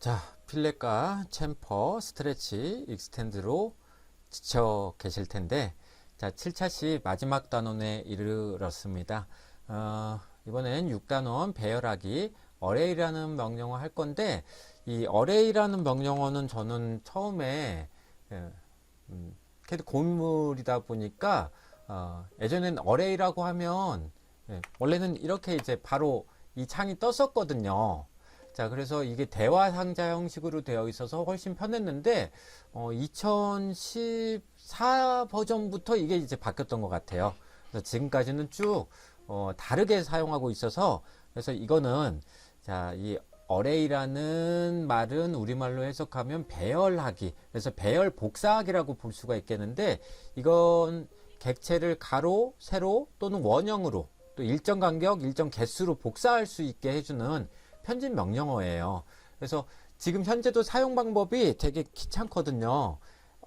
자, 필렛과 챔퍼, 스트레치, 익스텐드로 지쳐 계실 텐데, 자, 7차시 마지막 단원에 이르렀습니다. 이번엔 6단원 배열하기, 어레이라는 명령어 할 건데, 이 어레이라는 명령어는 저는 처음에, 캐도 고인물이다 보니까, 예전엔 어레이라고 하면, 원래는 이렇게 이제 바로 이 창이 떴었거든요. 자, 그래서 이게 대화 상자 형식으로 되어 있어서 훨씬 편했는데, 2014 버전부터 이게 이제 바뀌었던 것 같아요. 그래서 지금까지는 쭉, 다르게 사용하고 있어서, 그래서 이거는, 자, 이 어레이라는 말은 우리말로 해석하면 배열하기. 그래서 배열 복사하기라고 볼 수가 있겠는데, 이건 객체를 가로, 세로 또는 원형으로 또 일정 간격, 일정 개수로 복사할 수 있게 해주는 편집 명령어예요. 그래서 지금 현재도 사용 방법이 되게 귀찮거든요.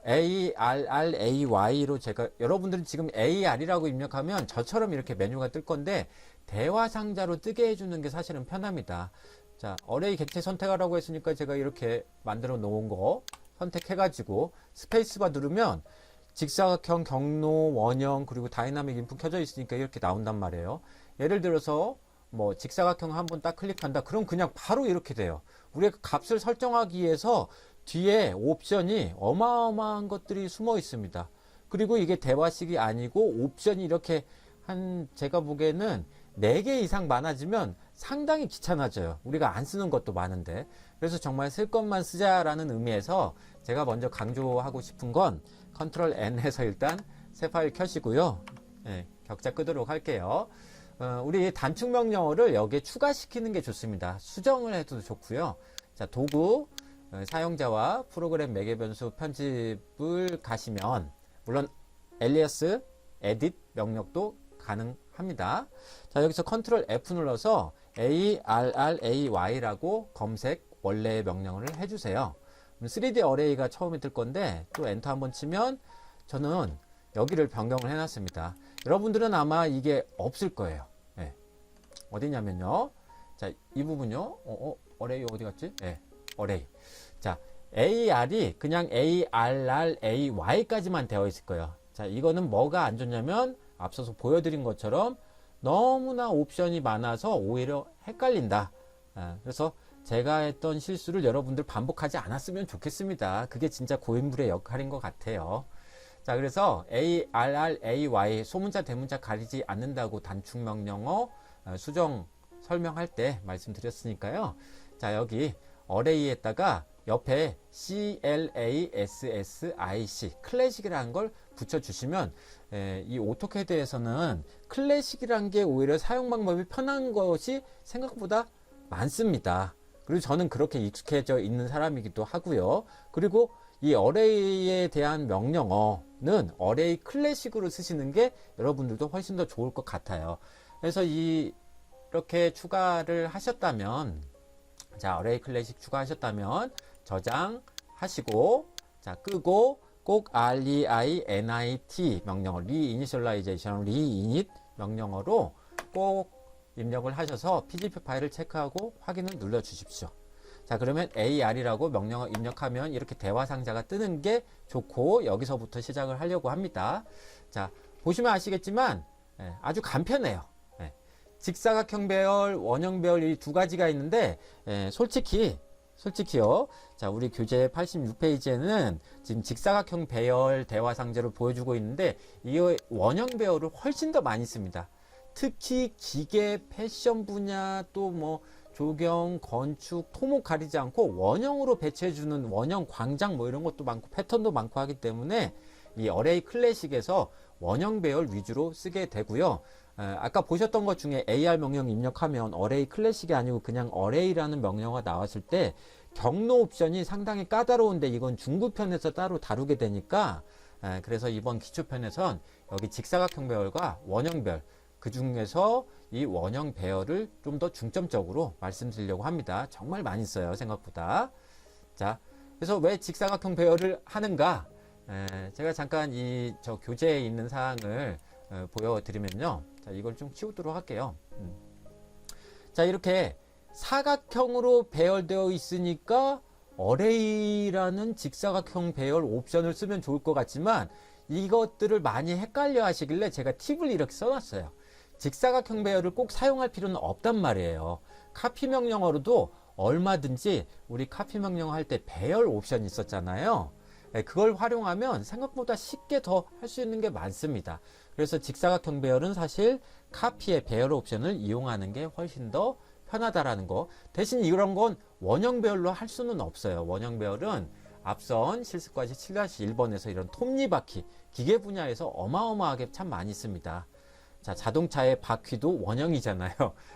ARRAY로 제가 여러분들은 지금 AR이라고 입력하면 저처럼 이렇게 메뉴가 뜰 건데 대화 상자로 뜨게 해주는 게 사실은 편합니다. 자, 어레이 객체 선택하라고 했으니까 제가 이렇게 만들어 놓은 거 선택해가지고 스페이스바 누르면 직사각형, 경로, 원형, 그리고 다이나믹 인풋 켜져 있으니까 이렇게 나온단 말이에요. 예를 들어서 뭐 직사각형 한번 딱 클릭한다. 그럼 그냥 바로 이렇게 돼요. 우리가 값을 설정하기 위해서 뒤에 옵션이 어마어마한 것들이 숨어 있습니다. 그리고 이게 대화식이 아니고 옵션이 이렇게 제가 보기에는 4개 이상 많아지면 상당히 귀찮아져요. 우리가 안 쓰는 것도 많은데. 그래서 정말 쓸 것만 쓰자라는 의미에서 제가 먼저 강조하고 싶은 건 컨트롤 N 해서 일단 새 파일 켜시고요. 네, 격자 끄도록 할게요. 우리 단축 명령어를 여기에 추가시키는 게 좋습니다. 수정을 해도 좋고요. 자, 도구, 사용자와 프로그램 매개 변수 편집을 가시면 물론 엘리아스, 에딧 명령도 가능합니다. 자, 여기서 컨트롤 F 눌러서 ARRAY라고 검색 원래의 명령어를 해주세요. 3D 어레이가 처음에 뜰 건데 또 엔터 한번 치면 저는 여기를 변경을 해놨습니다. 여러분들은 아마 이게 없을 거예요. 네. 어디냐면요. 자, 이 부분요. 어레이 어디 갔지? 네, 어레이. 자, AR이 그냥 ARRAY까지만 되어 있을 거예요. 자, 이거는 뭐가 안 좋냐면 앞서서 보여드린 것처럼 너무나 옵션이 많아서 오히려 헷갈린다. 그래서 제가 했던 실수를 여러분들 반복하지 않았으면 좋겠습니다. 그게 진짜 고인물의 역할인 것 같아요. 자, 그래서 ARRAY 소문자 대문자 가리지 않는다고 단축 명령어 수정 설명할 때 말씀드렸으니까요. 자, 여기 어레이에다가 옆에 CLASSIC 클래식이라는 걸 붙여주시면 이 오토캐드에서는 클래식이라는 게 오히려 사용 방법이 편한 것이 생각보다 많습니다. 그리고 저는 그렇게 익숙해져 있는 사람이기도 하고요. 그리고 이 어레이에 대한 명령어는 어레이 클래식으로 쓰시는 게 여러분들도 훨씬 더 좋을 것 같아요. 그래서 이렇게 추가를 하셨다면, 자, 어레이 클래식 추가하셨다면 저장하시고, 자, 끄고 꼭 REINIT 명령어, 리이니셜라이제이션, 리이닛 명령어로 꼭 입력을 하셔서 PGP 파일을 체크하고 확인을 눌러 주십시오. 자, 그러면 AR이라고 명령어 입력하면 이렇게 대화 상자가 뜨는 게 좋고 여기서부터 시작을 하려고 합니다. 자, 보시면 아시겠지만 아주 간편해요. 직사각형 배열, 원형 배열 이 두 가지가 있는데 솔직히요. 자, 우리 교재 86페이지에는 지금 직사각형 배열 대화 상자를 보여주고 있는데 이 원형 배열을 훨씬 더 많이 씁니다. 특히 기계, 패션 분야, 또 뭐 조경, 건축, 토목 가리지 않고 원형으로 배치해주는 원형 광장 뭐 이런 것도 많고 패턴도 많고 하기 때문에 이 어레이 클래식에서 원형 배열 위주로 쓰게 되고요. 아까 보셨던 것 중에 AR 명령 입력하면 어레이 클래식이 아니고 그냥 어레이라는 명령어가 나왔을 때 경로 옵션이 상당히 까다로운데 이건 중급편에서 따로 다루게 되니까 그래서 이번 기초편에선 여기 직사각형 배열과 원형 배열 그 중에서 이 원형 배열을 좀 더 중점적으로 말씀드리려고 합니다. 정말 많이 써요, 생각보다. 자, 그래서 왜 직사각형 배열을 하는가? 제가 잠깐 저 교재에 있는 사항을 보여드리면요. 자, 이걸 좀 치우도록 할게요. 자, 이렇게 사각형으로 배열되어 있으니까 어레이라는 직사각형 배열 옵션을 쓰면 좋을 것 같지만 이것들을 많이 헷갈려 하시길래 제가 팁을 이렇게 써놨어요. 직사각형 배열을 꼭 사용할 필요는 없단 말이에요. 카피 명령어로도 얼마든지 우리 카피 명령어 할 때 배열 옵션이 있었잖아요. 그걸 활용하면 생각보다 쉽게 더 할 수 있는 게 많습니다. 그래서 직사각형 배열은 사실 카피의 배열 옵션을 이용하는 게 훨씬 더 편하다라는 거. 대신 이런 건 원형 배열로 할 수는 없어요. 원형 배열은 앞선 실습과제 7-1번에서 이런 톱니바퀴 기계 분야에서 어마어마하게 참 많이 씁니다. 자, 자동차의 바퀴도 원형이잖아요.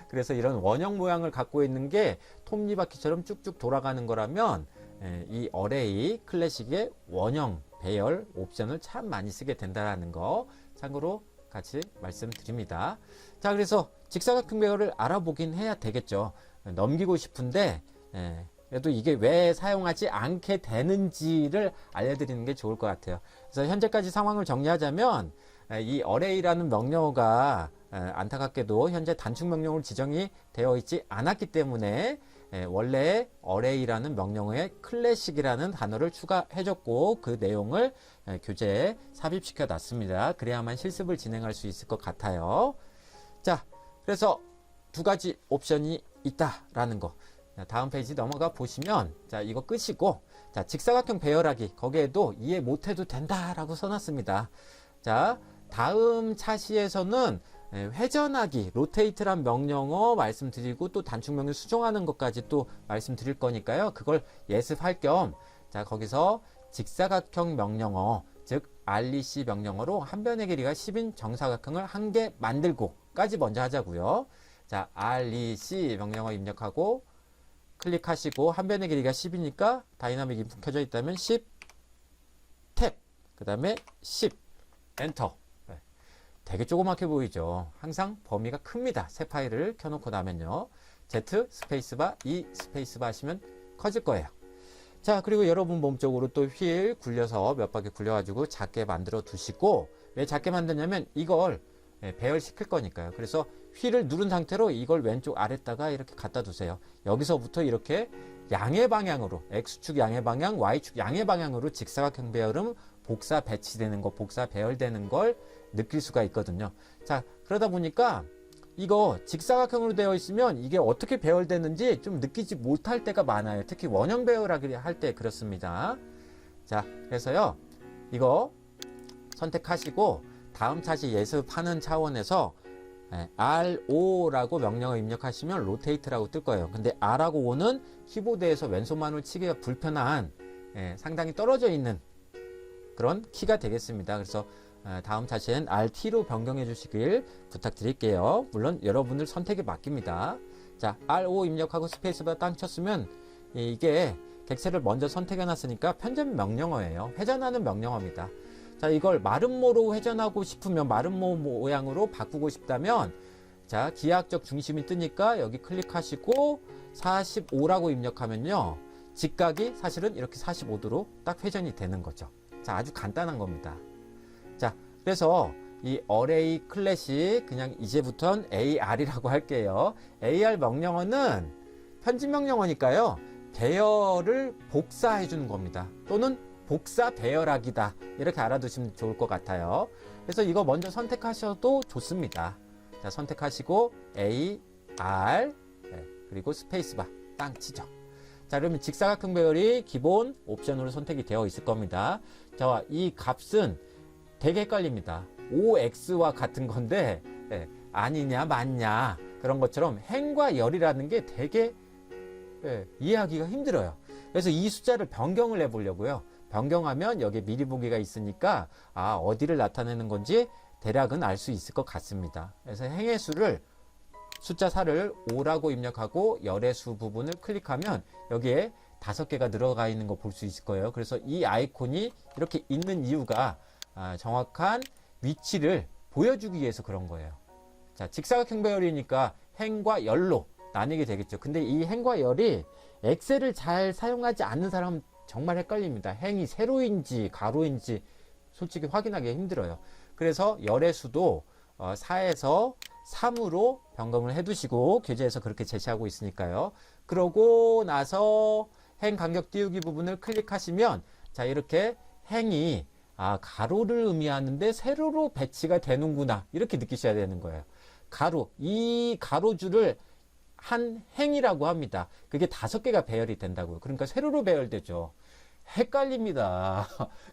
그래서 이런 원형 모양을 갖고 있는 게 톱니바퀴처럼 쭉쭉 돌아가는 거라면 이 어레이 클래식의 원형 배열 옵션을 참 많이 쓰게 된다는 거 참고로 같이 말씀드립니다. 자, 그래서 직사각형 배열을 알아보긴 해야 되겠죠. 넘기고 싶은데 그래도 이게 왜 사용하지 않게 되는지를 알려드리는 게 좋을 것 같아요. 그래서 현재까지 상황을 정리하자면 이 어레이라는 명령어가 안타깝게도 현재 단축 명령으로 지정이 되어 있지 않았기 때문에 원래 어레이라는 명령어에 클래식이라는 단어를 추가해줬고 그 내용을 교재에 삽입시켜 놨습니다. 그래야만 실습을 진행할 수 있을 것 같아요. 자, 그래서 두 가지 옵션이 있다라는 거. 다음 페이지 넘어가 보시면 자, 이거 끄시고 자, 직사각형 배열하기 거기에도 이해 못해도 된다라고 써놨습니다. 자, 다음 차시에서는 회전하기, 로테이트란 명령어 말씀드리고 또 단축 명령 수정하는 것까지 또 말씀드릴 거니까요. 그걸 예습할 겸 자, 거기서 직사각형 명령어, 즉 REC 명령어로 한 변의 길이가 10인 정사각형을 한 개 만들고까지 먼저 하자고요. 자, REC 명령어 입력하고 클릭하시고 한 변의 길이가 10이니까 다이나믹 인풋 켜져 있다면 10 탭, 그 다음에 10 엔터. 되게 조그맣게 보이죠. 항상 범위가 큽니다. 새 파일을 켜놓고 나면요. Z 스페이스바, E 스페이스바 하시면 커질 거예요. 자, 그리고 여러분 몸쪽으로 또 휠 굴려서 몇 바퀴 굴려가지고 작게 만들어 두시고, 왜 작게 만드냐면 이걸 배열시킬 거니까요. 그래서 휠을 누른 상태로 이걸 왼쪽 아래다가 이렇게 갖다 두세요. 여기서부터 이렇게 양의 방향으로, X축 양의 방향, Y축 양의 방향으로 직사각형 배열은 복사 배치되는 거, 복사 배열되는 걸 느낄 수가 있거든요. 자, 그러다 보니까 이거 직사각형으로 되어 있으면 이게 어떻게 배열되는지 좀 느끼지 못할 때가 많아요. 특히 원형 배열하기 할 때 그렇습니다. 자, 그래서요, 이거 선택하시고 다음 차시 예습하는 차원에서 RO라고 명령을 입력하시면 로테이트라고 뜰 거예요. 근데 R하고 O는 키보드에서 왼손만으로 치기가 불편한 상당히 떨어져 있는 그런 키가 되겠습니다. 그래서 다음 차시엔 RT로 변경해 주시길 부탁드릴게요. 물론 여러분들 선택에 맡깁니다. 자, RO 입력하고 스페이스바 땅 쳤으면 이게 객체를 먼저 선택해 놨으니까 편집 명령어예요. 회전하는 명령어입니다. 자, 이걸 마름모로 회전하고 싶으면 마름모 모양으로 바꾸고 싶다면 자, 기하학적 중심이 뜨니까 여기 클릭하시고 45라고 입력하면요. 직각이 사실은 이렇게 45도로 딱 회전이 되는 거죠. 자, 아주 간단한 겁니다. 자, 그래서 이 어레이 클래식 그냥 이제부터는 AR이라고 할게요. AR 명령어는 편집 명령어니까요. 배열을 복사해 주는 겁니다. 또는 복사 배열하기다. 이렇게 알아두시면 좋을 것 같아요. 그래서 이거 먼저 선택하셔도 좋습니다. 자, 선택하시고 AR 그리고 스페이스바 땅 치죠. 자, 그러면 직사각형 배열이 기본 옵션으로 선택이 되어 있을 겁니다. 자, 이 값은 되게 헷갈립니다. OX와 같은 건데 아니냐 맞냐 그런 것처럼 행과 열이라는 게 되게 이해하기가 힘들어요. 그래서 이 숫자를 변경을 해보려고요. 변경하면 여기에 미리 보기가 있으니까 어디를 나타내는 건지 대략은 알 수 있을 것 같습니다. 그래서 행의 수를 숫자 4를 5라고 입력하고 열의 수 부분을 클릭하면 여기에 5개가 들어가 있는 거 볼 수 있을 거예요. 그래서 이 아이콘이 이렇게 있는 이유가 정확한 위치를 보여주기 위해서 그런 거예요. 자, 직사각형 배열이니까 행과 열로 나뉘게 되겠죠. 근데 이 행과 열이 엑셀을 잘 사용하지 않는 사람은 정말 헷갈립니다. 행이 세로인지 가로인지 솔직히 확인하기 힘들어요. 그래서 열의 수도 4에서 3으로 변경을 해 두시고 교재에서 그렇게 제시하고 있으니까요. 그러고 나서 행 간격 띄우기 부분을 클릭하시면 자, 이렇게 행이 가로를 의미하는데 세로로 배치가 되는구나. 이렇게 느끼셔야 되는 거예요. 가로, 이 가로줄을 한 행이라고 합니다. 그게 5개가 배열이 된다고요. 그러니까 세로로 배열되죠. 헷갈립니다.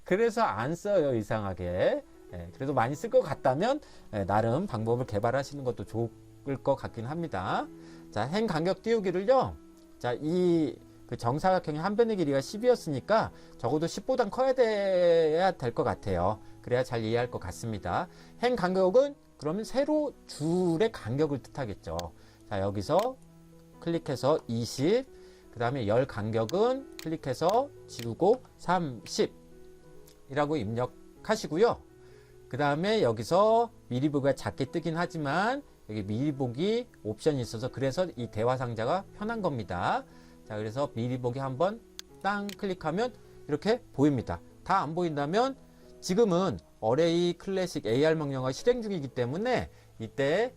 그래서 안 써요, 이상하게. 그래도 많이 쓸 것 같다면 나름 방법을 개발하시는 것도 좋을 것 같긴 합니다. 자, 행 간격 띄우기를요. 자, 그 정사각형의 한 변의 길이가 10이었으니까 적어도 10보단 커야 돼야 될 것 같아요. 그래야 잘 이해할 것 같습니다. 행 간격은 그러면 세로 줄의 간격을 뜻하겠죠. 자, 여기서 클릭해서 20, 그 다음에 열 간격은 클릭해서 지우고 30 이라고 입력하시고요. 그 다음에 여기서 미리 보기가 작게 뜨긴 하지만 여기 미리 보기 옵션이 있어서 그래서 이 대화 상자가 편한 겁니다. 자, 그래서 미리 보기 한번 땅 클릭하면 이렇게 보입니다. 다 안 보인다면 지금은 어레이 클래식 AR 명령어가 실행 중이기 때문에 이때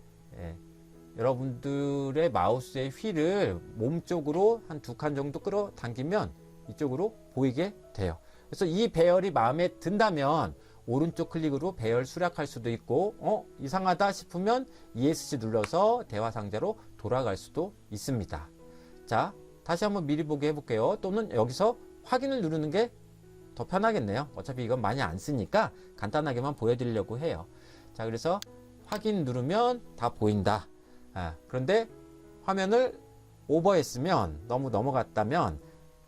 여러분들의 마우스의 휠을 몸쪽으로 한 2칸 정도 끌어당기면 이쪽으로 보이게 돼요. 그래서 이 배열이 마음에 든다면 오른쪽 클릭으로 배열 수락할 수도 있고 이상하다 싶으면 ESC 눌러서 대화 상자로 돌아갈 수도 있습니다. 자, 다시 한번 미리 보기 해볼게요. 또는 여기서 확인을 누르는 게 더 편하겠네요. 어차피 이건 많이 안 쓰니까 간단하게만 보여드리려고 해요. 자, 그래서 확인 누르면 다 보인다. 그런데 화면을 오버했으면 너무 넘어갔다면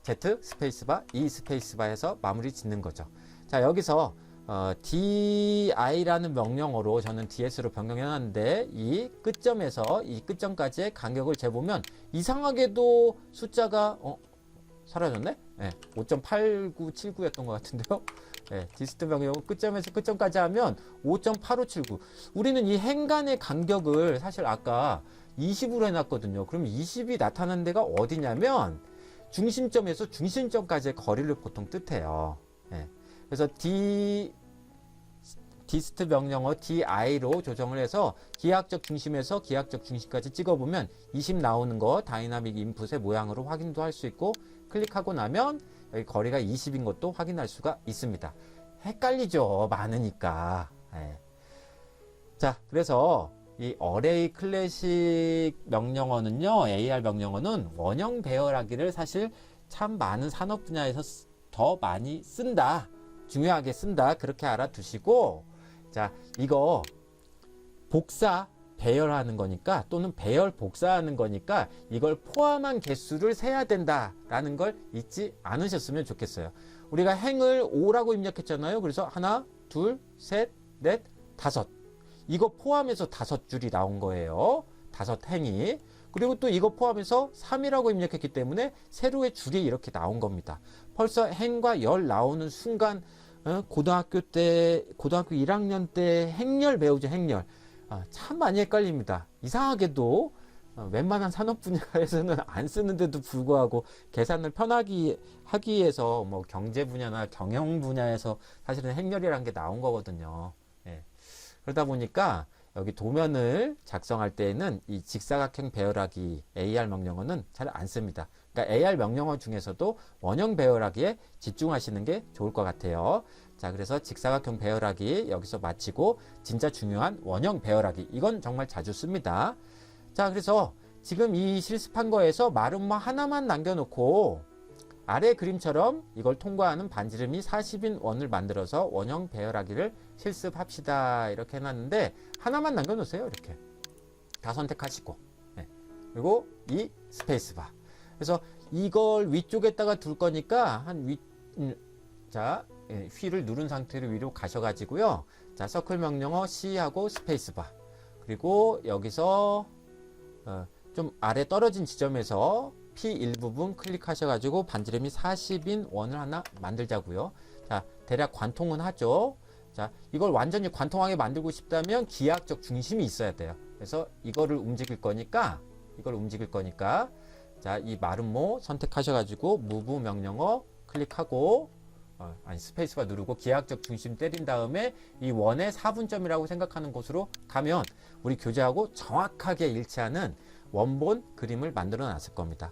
Z 스페이스바, E 스페이스바 해서 마무리 짓는 거죠. 자, 여기서 DI라는 명령어로 저는 DS로 변경해 놨는데 이 끝점에서 이 끝점까지의 간격을 재보면 이상하게도 숫자가 사라졌네? 5.8979였던 것 같은데요. 디스트 명령 끝점에서 끝점까지 하면 5.8579. 우리는 이 행간의 간격을 사실 아까 20으로 해놨거든요. 그럼 20이 나타나는 데가 어디냐면 중심점에서 중심점까지의 거리를 보통 뜻해요. 그래서 디스트 명령어 DI로 조정을 해서 기하학적 중심에서 기하학적 중심까지 찍어보면 20 나오는 거 다이나믹 인풋의 모양으로 확인도 할 수 있고 클릭하고 나면 여기 거리가 20인 것도 확인할 수가 있습니다. 헷갈리죠. 많으니까. 자, 그래서 이 어레이 클래식 명령어는요, AR 명령어는 원형 배열하기를 사실 참 많은 산업 분야에서 더 많이 쓴다. 중요하게 쓴다. 그렇게 알아두시고, 자, 이거 복사 배열하는 거니까 또는 배열 복사하는 거니까 이걸 포함한 개수를 세야 된다라는 걸 잊지 않으셨으면 좋겠어요. 우리가 행을 5라고 입력했잖아요. 그래서 하나, 둘, 셋, 넷, 다섯. 이거 포함해서 5줄이 나온 거예요. 5행이. 그리고 또 이거 포함해서 3이라고 입력했기 때문에 세로의 줄이 이렇게 나온 겁니다. 벌써 행과 열 나오는 순간 고등학교 1학년 때 행렬 배우죠. 행렬. 참 많이 헷갈립니다. 이상하게도 웬만한 산업 분야에서는 안 쓰는데도 불구하고 계산을 편하게 하기 위해서 뭐 경제 분야나 경영 분야에서 사실은 행렬이라는 게 나온 거거든요. 그러다 보니까 여기 도면을 작성할 때에는 이 직사각형 배열하기 AR 명령어는 잘 안 씁니다. 그러니까 AR 명령어 중에서도 원형 배열하기에 집중하시는 게 좋을 것 같아요. 자, 그래서 직사각형 배열하기 여기서 마치고 진짜 중요한 원형 배열하기 이건 정말 자주 씁니다. 자, 그래서 지금 이 실습한 거에서 마름모 하나만 남겨놓고 아래 그림처럼 이걸 통과하는 반지름이 40인 원을 만들어서 원형 배열하기를 실습합시다. 이렇게 해놨는데 하나만 남겨놓으세요. 이렇게 다 선택하시고 그리고 이 스페이스바. 그래서 이걸 위쪽에다가 둘 거니까 자, 휠을 누른 상태로 위로 가셔가지고요. 자, 서클 명령어 C하고 스페이스바. 그리고 여기서 좀 아래 떨어진 지점에서 P 일부분 클릭하셔가지고 반지름이 40인 원을 하나 만들자고요. 자, 대략 관통은 하죠. 자, 이걸 완전히 관통하게 만들고 싶다면 기하학적 중심이 있어야 돼요. 그래서 이거를 움직일 거니까 자, 이 마름모 선택하셔가지고 무브 명령어 클릭하고 스페이스바 누르고 기하학적 중심 때린 다음에 이 원의 4분점이라고 생각하는 곳으로 가면 우리 교재하고 정확하게 일치하는 원본 그림을 만들어 놨을 겁니다.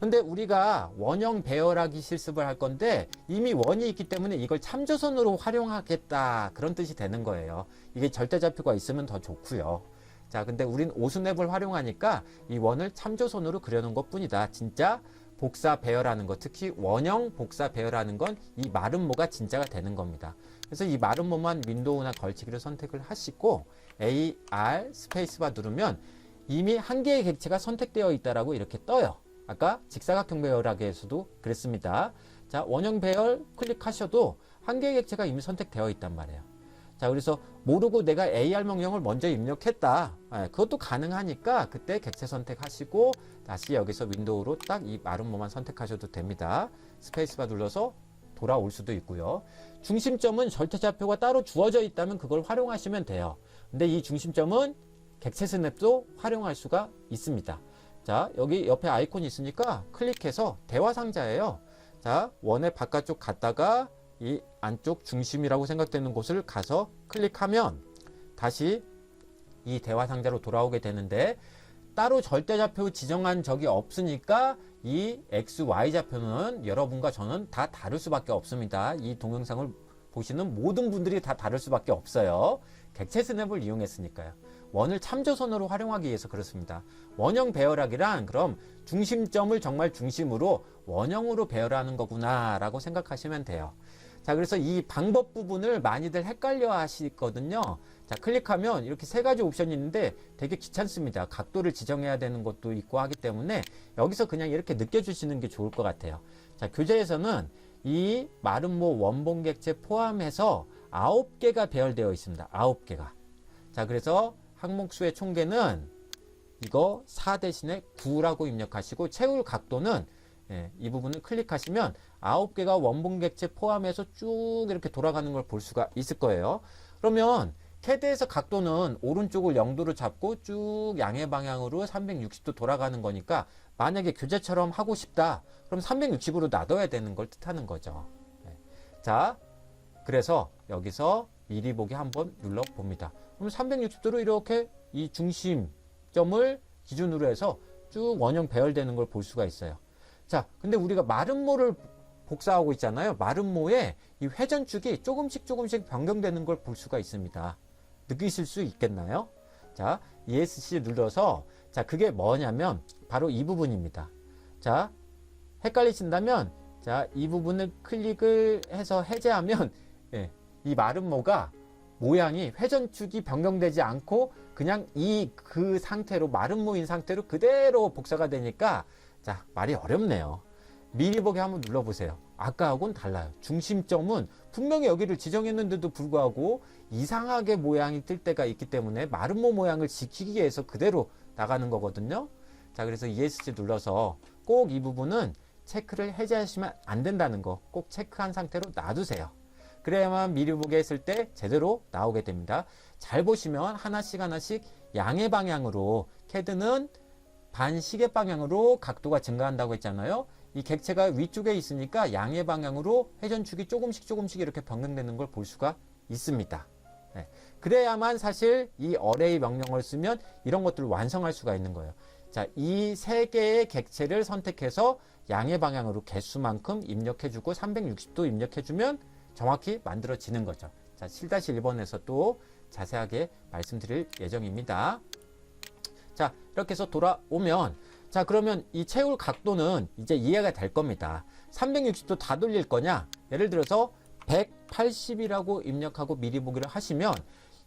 근데 우리가 원형 배열하기 실습을 할 건데 이미 원이 있기 때문에 이걸 참조선으로 활용하겠다 그런 뜻이 되는 거예요. 이게 절대좌표가 있으면 더 좋고요. 자, 근데 우린 오수냅을 활용하니까 이 원을 참조선으로 그려놓은 것 뿐이다. 진짜 복사 배열하는 것, 특히 원형 복사 배열하는 건 이 마름모가 진짜가 되는 겁니다. 그래서 이 마름모만 윈도우나 걸치기를 선택을 하시고 AR 스페이스바 누르면 이미 한 개의 객체가 선택되어 있다라고 이렇게 떠요. 아까 직사각형 배열하기에서도 그랬습니다. 자, 원형 배열 클릭하셔도 한 개의 객체가 이미 선택되어 있단 말이에요. 자, 그래서 모르고 내가 AR 명령을 먼저 입력했다. 그것도 가능하니까 그때 객체 선택하시고 다시 여기서 윈도우로 딱 이 마름모만 선택하셔도 됩니다. 스페이스바 눌러서 돌아올 수도 있고요. 중심점은 절대좌표가 따로 주어져 있다면 그걸 활용하시면 돼요. 근데 이 중심점은 객체 스냅도 활용할 수가 있습니다. 자, 여기 옆에 아이콘이 있으니까 클릭해서 대화 상자예요. 자, 원의 바깥쪽 갔다가 이 안쪽 중심이라고 생각되는 곳을 가서 클릭하면 다시 이 대화 상자로 돌아오게 되는데 따로 절대좌표 지정한 적이 없으니까 이 X, Y 좌표는 여러분과 저는 다 다를 수밖에 없습니다. 이 동영상을 보시는 모든 분들이 다 다를 수밖에 없어요. 객체 스냅을 이용했으니까요. 원을 참조선으로 활용하기 위해서 그렇습니다. 원형 배열하기란 그럼 중심점을 정말 중심으로 원형으로 배열하는 거구나 라고 생각하시면 돼요. 자, 그래서 이 방법 부분을 많이들 헷갈려 하시거든요. 자, 클릭하면 이렇게 세 가지 옵션이 있는데 되게 귀찮습니다. 각도를 지정해야 되는 것도 있고 하기 때문에 여기서 그냥 이렇게 느껴주시는 게 좋을 것 같아요. 자, 교재에서는 이 마름모 원본 객체 포함해서 9개가 배열되어 있습니다. 9개가. 자, 그래서 항목수의 총계는 이거 4 대신에 9라고 입력하시고 채울 각도는 이 부분을 클릭하시면 9개가 원본 객체 포함해서 쭉 이렇게 돌아가는 걸 볼 수가 있을 거예요. 그러면 CAD에서 각도는 오른쪽을 0도로 잡고 쭉 양의 방향으로 360도 돌아가는 거니까 만약에 교재처럼 하고 싶다. 그럼 360으로 놔둬야 되는 걸 뜻하는 거죠. 자, 그래서 여기서 미리 보기 한번 눌러 봅니다. 그럼 360도로 이렇게 이 중심점을 기준으로 해서 쭉 원형 배열되는 걸 볼 수가 있어요. 자, 근데 우리가 마름모를 복사하고 있잖아요. 마름모에 이 회전축이 조금씩 변경되는 걸 볼 수가 있습니다. 느끼실 수 있겠나요? 자, ESC 눌러서 자, 그게 뭐냐면 바로 이 부분입니다. 자, 헷갈리신다면 자, 이 부분을 클릭을 해서 해제하면 이 마름모가 모양이 회전축이 변경되지 않고 그냥 그 상태로 마름모인 상태로 그대로 복사가 되니까 자, 말이 어렵네요. 미리 보기 한번 눌러보세요. 아까하고는 달라요. 중심점은 분명히 여기를 지정했는데도 불구하고 이상하게 모양이 뜰 때가 있기 때문에 마름모 모양을 지키기 위해서 그대로 나가는 거거든요. 자, 그래서 ESC 눌러서 꼭 이 부분은 체크를 해제하시면 안 된다는 거 꼭 체크한 상태로 놔두세요. 그래야만 미리 보기 했을 때 제대로 나오게 됩니다. 잘 보시면 하나씩 양의 방향으로 CAD는 반시계 방향으로 각도가 증가한다고 했잖아요. 이 객체가 위쪽에 있으니까 양의 방향으로 회전축이 조금씩 이렇게 변경되는 걸 볼 수가 있습니다. 그래야만 사실 이 어레이 명령을 쓰면 이런 것들을 완성할 수가 있는 거예요. 자, 이 세 개의 객체를 선택해서 양의 방향으로 개수만큼 입력해주고 360도 입력해주면 정확히 만들어지는 거죠. 자, 7-1번에서 또 자세하게 말씀드릴 예정입니다. 자, 이렇게 해서 돌아오면 자, 그러면 이 채울 각도는 이제 이해가 될 겁니다. 360도 다 돌릴 거냐? 예를 들어서 180이라고 입력하고 미리 보기를 하시면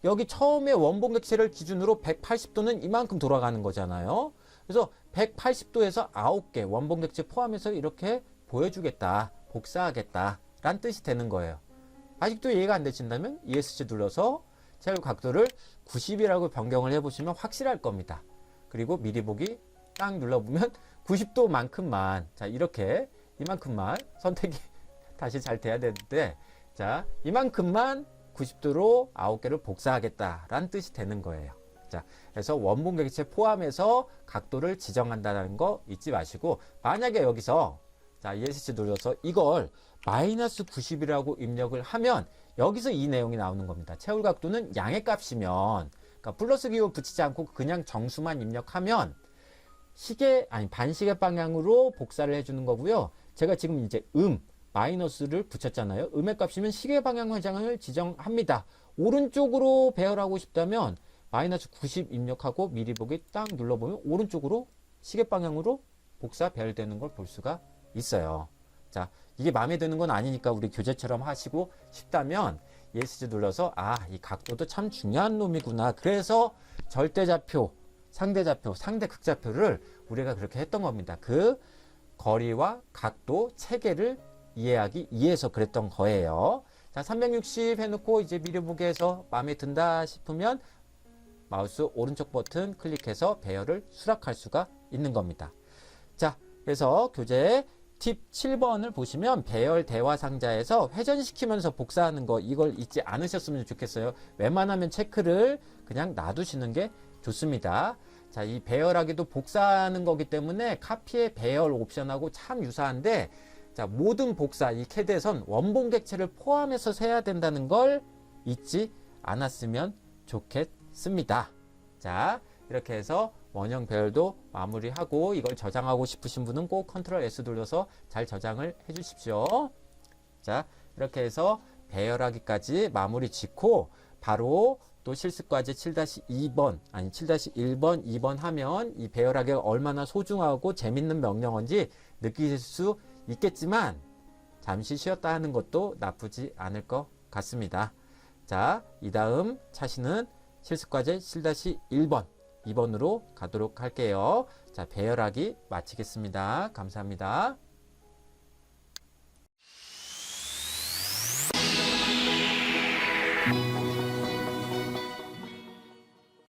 여기 처음에 원본 객체를 기준으로 180도는 이만큼 돌아가는 거잖아요. 그래서 180도에서 9개 원본 객체 포함해서 이렇게 보여주겠다, 복사하겠다 라는 뜻이 되는 거예요. 아직도 이해가 안 되신다면 ESC 눌러서 채울 각도를 90이라고 변경을 해보시면 확실할 겁니다. 그리고 미리 보기 딱 눌러보면 90도만큼만 자, 이렇게 이만큼만 선택이 다시 잘 돼야 되는데 자, 이만큼만 90도로 9개를 복사하겠다라는 뜻이 되는 거예요. 자, 그래서 원본 객체 포함해서 각도를 지정한다는 거 잊지 마시고 만약에 여기서 자, ESC 눌러서 이걸 마이너스 90이라고 입력을 하면 여기서 이 내용이 나오는 겁니다. 채울 각도는 양의 값이면, 그러니까 플러스 기호 붙이지 않고 그냥 정수만 입력하면 반시계 방향으로 복사를 해주는 거고요. 제가 지금 이제 마이너스를 붙였잖아요. 음의 값이면 시계 방향 회장을 지정합니다. 오른쪽으로 배열하고 싶다면 마이너스 90 입력하고 미리 보기 딱 눌러보면 오른쪽으로 시계 방향으로 복사 배열되는 걸 볼 수가 있어요. 자, 이게 마음에 드는 건 아니니까 우리 교재처럼 하시고 싶다면 ESC 눌러서 이 각도도 참 중요한 놈이구나. 그래서 절대좌표, 상대좌표, 상대극좌표를 우리가 그렇게 했던 겁니다. 그 거리와 각도 체계를 이해하기 위해서 그랬던 거예요. 자, 360 해놓고 이제 미리 보기에서 마음에 든다 싶으면 마우스 오른쪽 버튼 클릭해서 배열을 수락할 수가 있는 겁니다. 자, 그래서 교재 팁 7번을 보시면 배열 대화 상자에서 회전시키면서 복사하는 거, 이걸 잊지 않으셨으면 좋겠어요. 웬만하면 체크를 그냥 놔두시는 게 좋습니다. 자, 이 배열하기도 복사하는 거기 때문에 카피의 배열 옵션하고 참 유사한데, 자, 모든 복사, 이 CAD에선 원본 객체를 포함해서 세야 된다는 걸 잊지 않았으면 좋겠습니다. 자, 이렇게 해서 원형 배열도 마무리하고, 이걸 저장하고 싶으신 분은 꼭 컨트롤 S 눌러서 잘 저장을 해 주십시오. 자, 이렇게 해서 배열하기까지 마무리 짓고 바로 또 실습과제 7-2번, 7-1번, 2번 하면 이 배열하기가 얼마나 소중하고 재밌는 명령어인지 느끼실 수 있겠지만 잠시 쉬었다 하는 것도 나쁘지 않을 것 같습니다. 자, 이 다음 차시는 실습과제 7-1번, 2번으로 가도록 할게요. 자, 배열하기 마치겠습니다. 감사합니다.